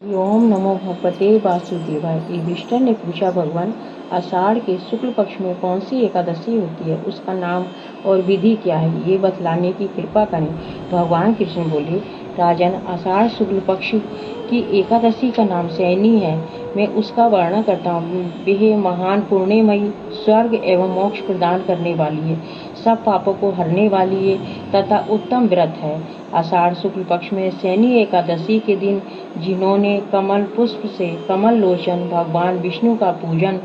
ओम नमो भगवते वासुदेवाय। युधिष्ठिर ने पूछा, भगवान, आषाढ़ के शुक्ल पक्ष में कौन सी एकादशी होती है? उसका नाम और विधि क्या है, ये बतलाने की कृपा करें। भगवान कृष्ण बोले, राजन, आषाढ़ शुक्ल पक्ष की एकादशी का नाम शयनी है। मैं उसका वर्णन करता हूँ। वह महान पुण्यमयी, स्वर्ग एवं मोक्ष प्रदान करने वाली है, सब पापों को हरने वाली है तथा उत्तम व्रत है। आषाढ़ शुक्ल पक्ष में शयनी एकादशी के दिन जिन्होंने कमल पुष्प से कमल लोचन भगवान विष्णु का पूजन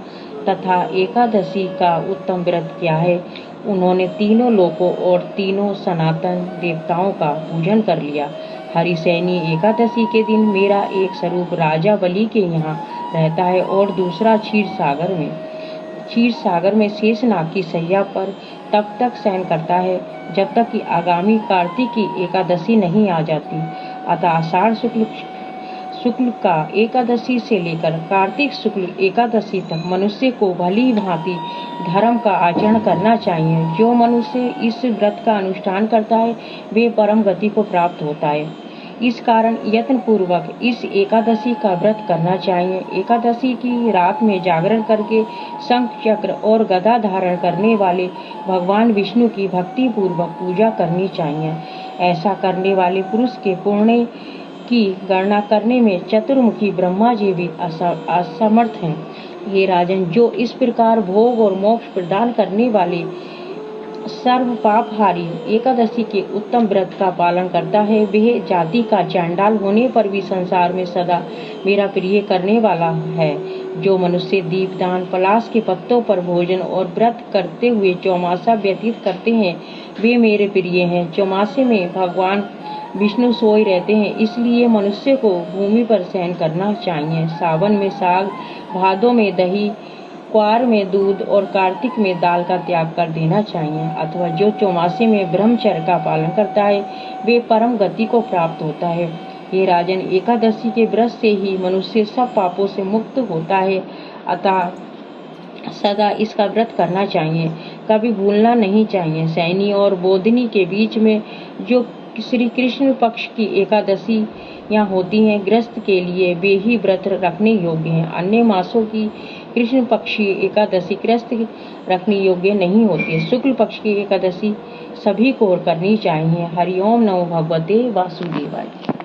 तथा एकादशी का उत्तम व्रत किया है, उन्होंने तीनों लोकों और तीनों सनातन देवताओं का पूजन कर लिया। हरिशयनी एकादशी के दिन मेरा एक स्वरूप राजा बलि के यहाँ रहता है और दूसरा क्षीर सागर में शेषनाग की सैया पर तब तक शयन करता है जब तक कि आगामी कार्तिक की एकादशी नहीं आ जाती। अतः आषाढ़ शुक्ल का एकादशी से लेकर कार्तिक शुक्ल एकादशी तक मनुष्य को भली भांति धर्म का आचरण करना चाहिए। जो मनुष्य इस व्रत का अनुष्ठान करता है वे परम गति को प्राप्त होता है। इस कारण यत्न पूर्वक इस एकादशी का व्रत करना चाहिए। एकादशी की रात में जागरण करके शंख चक्र और गदा धारण करने वाले भगवान विष्णु की भक्ति पूर्वक पूजा करनी चाहिए। ऐसा करने वाले पुरुष के पुण्य की गणना करने में चतुर्मुखी ब्रह्मा जी भी असमर्थ हैं। ये राजन, जो इस प्रकार भोग और मोक्ष प्रदान करने वाले सर्व पापहारी एकादशी के उत्तम व्रत का पालन करता है, वह जाति का चांडाल होने पर भी संसार में सदा मेरा प्रिय करने वाला है। जो मनुष्य दीपदान, पलाश के पत्तों पर भोजन और व्रत करते हुए चौमासा व्यतीत करते हैं, वे मेरे प्रिय हैं। चौमासे में भगवान विष्णु सोए रहते हैं, इसलिए मनुष्य को भूमि पर शयन करना चाहिए। सावन में साग, भादों में दही, क्वार में दूध और कार्तिक में दाल का त्याग कर देना चाहिए। अथवा जो चौमासे में ब्रह्मचर्य का पालन करता है वे परम गति को प्राप्त होता है। ये राजन, एकादशी के व्रत से ही मनुष्य सब पापों से मुक्त होता है। अतः सदा इसका व्रत करना चाहिए, कभी भूलना नहीं चाहिए। शयनी और बोधिनी के बीच में जो श्री कृष्ण पक्ष की एकादशी यहाँ होती हैं, गृहस्थ के लिए वे ही व्रत रखने योग्य हैं। अन्य मासों की कृष्ण पक्षी एकादशी गृहस्थ रखने योग्य नहीं होती है। शुक्ल पक्ष की एकादशी सभी को करनी चाहिए। हरिओम नमो भगवते वासुदेवाय।